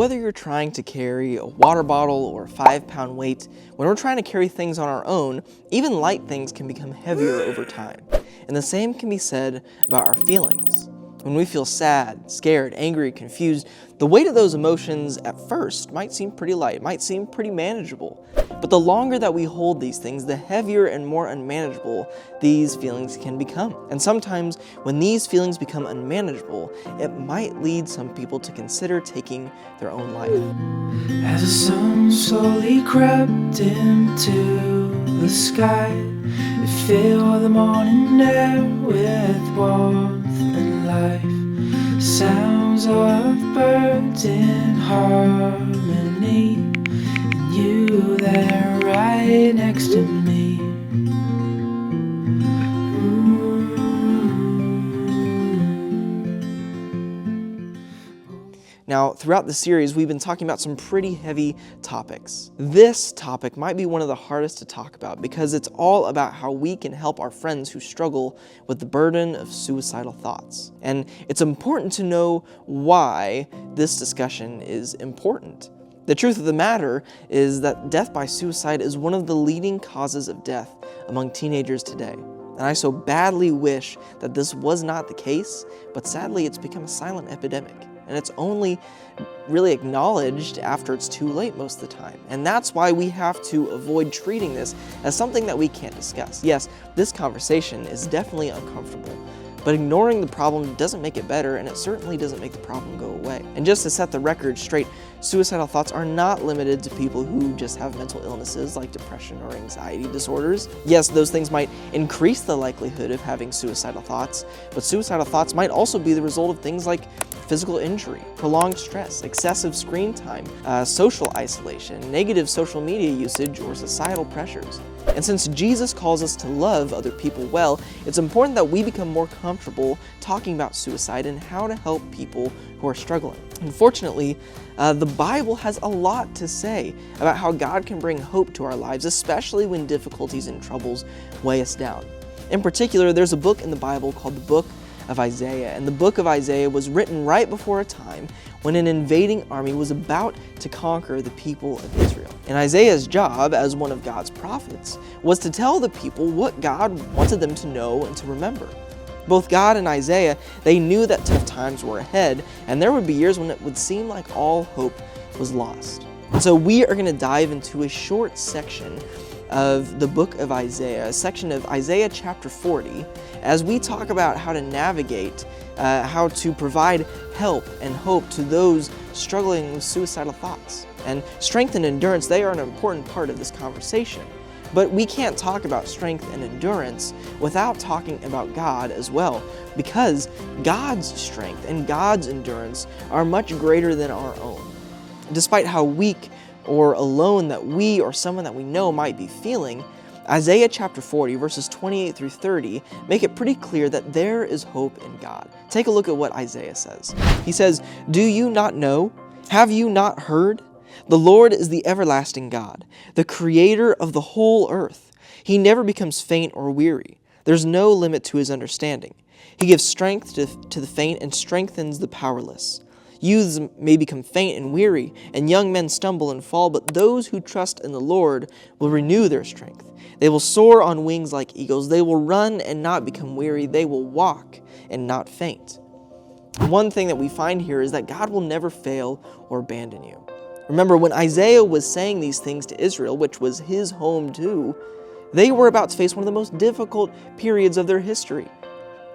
Whether you're trying to carry a water bottle or a 5-pound weight, when we're trying to carry things on our own, even light things can become heavier over time. And the same can be said about our feelings. When we feel sad, scared, angry, confused, the weight of those emotions at first might seem pretty light, might seem pretty manageable. But the longer that we hold these things, the heavier and more unmanageable these feelings can become. And sometimes when these feelings become unmanageable, it might lead some people to consider taking their own life. As the sun slowly crept into the sky, it filled the morning air with warmth and life. Sounds of birds in harmony, and you there right next to me. Now, throughout the series, we've been talking about some pretty heavy topics. This topic might be one of the hardest to talk about because it's all about how we can help our friends who struggle with the burden of suicidal thoughts. And it's important to know why this discussion is important. The truth of the matter is that death by suicide is one of the leading causes of death among teenagers today. And I so badly wish that this was not the case, but sadly it's become a silent epidemic. And it's only really acknowledged after it's too late most of the time. And that's why we have to avoid treating this as something that we can't discuss. Yes, this conversation is definitely uncomfortable, but ignoring the problem doesn't make it better, and it certainly doesn't make the problem go away. And just to set the record straight, suicidal thoughts are not limited to people who just have mental illnesses like depression or anxiety disorders. Yes, those things might increase the likelihood of having suicidal thoughts, but suicidal thoughts might also be the result of things like physical injury, prolonged stress, excessive screen time, social isolation, negative social media usage, or societal pressures. And since Jesus calls us to love other people well, it's important that we become more comfortable talking about suicide and how to help people who are struggling. Unfortunately, the Bible has a lot to say about how God can bring hope to our lives, especially when difficulties and troubles weigh us down. In particular, there's a book in the Bible called the Book of Isaiah, and the book of Isaiah was written right before a time when an invading army was about to conquer the people of Israel. And Isaiah's job as one of God's prophets was to tell the people what God wanted them to know and to remember. Both God and Isaiah, they knew that tough times were ahead, and there would be years when it would seem like all hope was lost. And so we are going to dive into a short section of the book of Isaiah, a section of Isaiah chapter 40, as we talk about how to navigate, how to provide help and hope to those struggling with suicidal thoughts. And strength and endurance, they are an important part of this conversation. But we can't talk about strength and endurance without talking about God as well, because God's strength and God's endurance are much greater than our own. Despite how weak or alone that we or someone that we know might be feeling, Isaiah chapter 40, verses 28 through 30, make it pretty clear that there is hope in God. Take a look at what Isaiah says. He says, "Do you not know? Have you not heard? The Lord is the everlasting God, the creator of the whole earth. He never becomes faint or weary. There's no limit to his understanding. He gives strength to the faint and strengthens the powerless. Youths may become faint and weary, and young men stumble and fall, but those who trust in the Lord will renew their strength. They will soar on wings like eagles. They will run and not become weary. They will walk and not faint." One thing that we find here is that God will never fail or abandon you. Remember, when Isaiah was saying these things to Israel, which was his home too, they were about to face one of the most difficult periods of their history.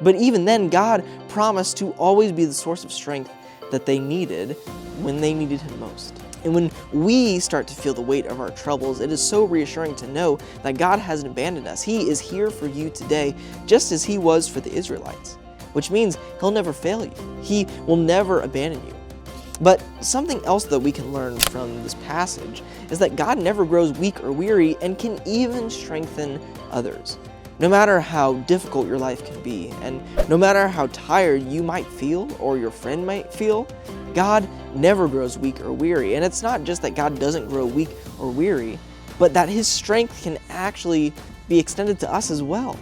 But even then, God promised to always be the source of strength that they needed when they needed him most. And when we start to feel the weight of our troubles, it is so reassuring to know that God hasn't abandoned us. He is here for you today, just as he was for the Israelites, which means he'll never fail you. He will never abandon you. But something else that we can learn from this passage is that God never grows weak or weary and can even strengthen others. No matter how difficult your life can be, and no matter how tired you might feel or your friend might feel, God never grows weak or weary. And it's not just that God doesn't grow weak or weary, but that his strength can actually be extended to us as well.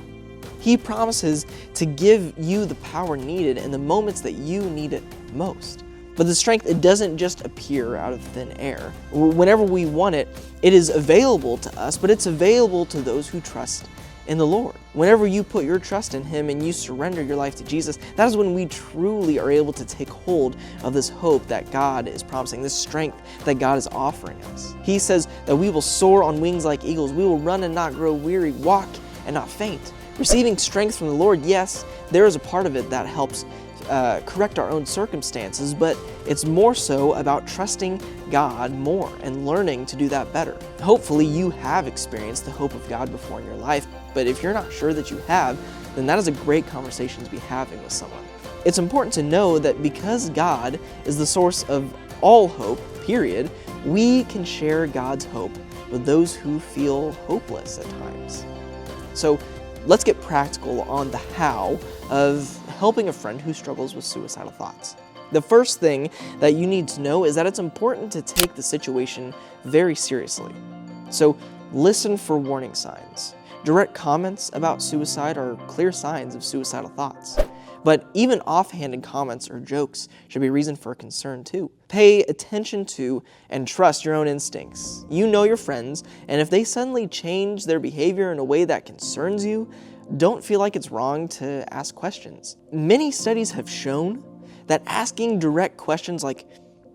He promises to give you the power needed in the moments that you need it most. But the strength, it doesn't just appear out of thin air. Whenever we want it, it is available to us, but it's available to those who trust in the Lord. Whenever you put your trust in Him and you surrender your life to Jesus, that is when we truly are able to take hold of this hope that God is promising, this strength that God is offering us. He says that we will soar on wings like eagles. We will run and not grow weary, walk and not faint. Receiving strength from the Lord, yes, there is a part of it that helps correct our own circumstances, but it's more so about trusting God more and learning to do that better. Hopefully you have experienced the hope of God before in your life, but if you're not sure that you have, then that is a great conversation to be having with someone. It's important to know that because God is the source of all hope, period, we can share God's hope with those who feel hopeless at times. So let's get practical on the how of helping a friend who struggles with suicidal thoughts. The first thing that you need to know is that it's important to take the situation very seriously. So listen for warning signs. Direct comments about suicide are clear signs of suicidal thoughts. But even offhanded comments or jokes should be reason for concern too. Pay attention to and trust your own instincts. You know your friends, and if they suddenly change their behavior in a way that concerns you, don't feel like it's wrong to ask questions. Many studies have shown that asking direct questions like,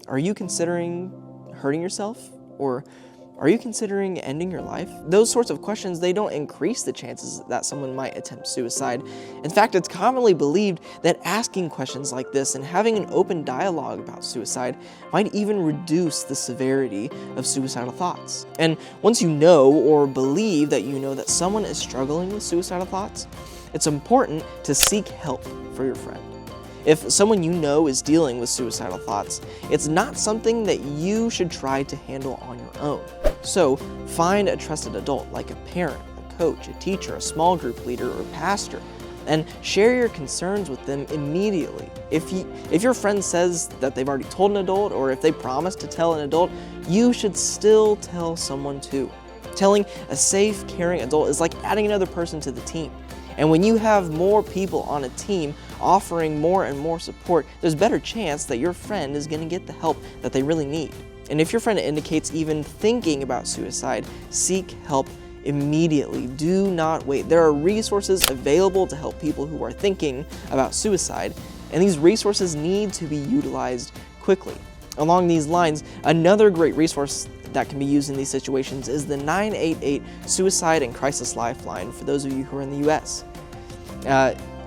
"Are you considering hurting yourself?" or "Are you considering ending your life?" Those sorts of questions, they don't increase the chances that someone might attempt suicide. In fact, it's commonly believed that asking questions like this and having an open dialogue about suicide might even reduce the severity of suicidal thoughts. And once you know or believe that you know that someone is struggling with suicidal thoughts, it's important to seek help for your friend. If someone you know is dealing with suicidal thoughts, it's not something that you should try to handle on your own. So find a trusted adult like a parent, a coach, a teacher, a small group leader, or pastor, and share your concerns with them immediately. If your friend says that they've already told an adult, or if they promise to tell an adult, you should still tell someone too. Telling a safe, caring adult is like adding another person to the team. And when you have more people on a team offering more and more support, there's a better chance that your friend is going to get the help that they really need. And if your friend indicates even thinking about suicide, seek help immediately. Do not wait. There are resources available to help people who are thinking about suicide, and these resources need to be utilized quickly. Along these lines, another great resource that can be used in these situations is the 988 Suicide and Crisis Lifeline for those of you who are in the U.S.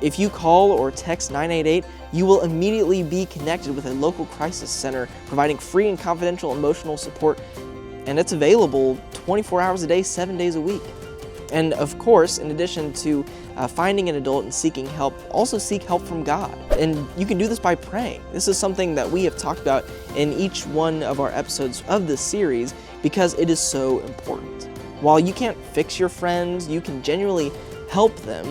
If you call or text 988, you will immediately be connected with a local crisis center providing free and confidential emotional support, and it's available 24 hours a day, 7 days a week. And of course, in addition to finding an adult and seeking help, also seek help from God. And you can do this by praying. This is something that we have talked about in each one of our episodes of this series because it is so important. While you can't fix your friends, you can genuinely help them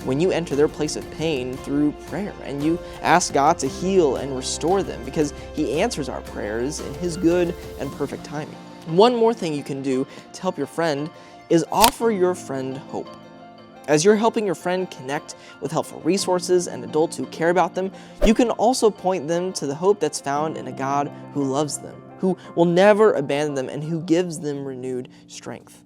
when you enter their place of pain through prayer and you ask God to heal and restore them because He answers our prayers in His good and perfect timing. One more thing you can do to help your friend is offer your friend hope. As you're helping your friend connect with helpful resources and adults who care about them, you can also point them to the hope that's found in a God who loves them, who will never abandon them, and who gives them renewed strength.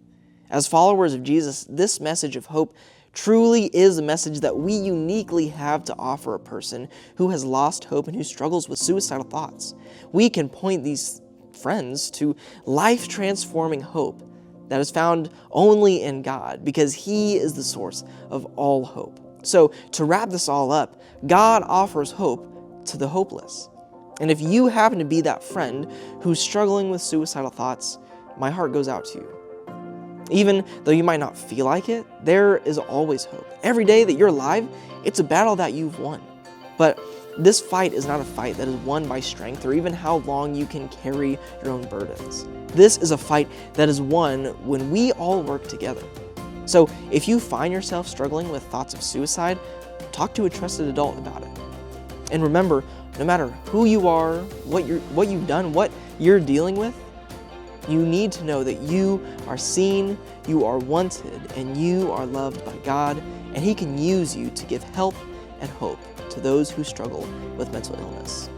As followers of Jesus, this message of hope truly is a message that we uniquely have to offer a person who has lost hope and who struggles with suicidal thoughts. We can point these friends to life-transforming hope that is found only in God because He is the source of all hope. So to wrap this all up, God offers hope to the hopeless. And if you happen to be that friend who's struggling with suicidal thoughts, my heart goes out to you. Even though you might not feel like it, there is always hope. Every day that you're alive, it's a battle that you've won. But this fight is not a fight that is won by strength or even how long you can carry your own burdens. This is a fight that is won when we all work together. So if you find yourself struggling with thoughts of suicide, talk to a trusted adult about it. And remember, no matter who you are, what you've done, what you're dealing with, you need to know that you are seen, you are wanted, and you are loved by God, and He can use you to give help and hope to those who struggle with mental illness.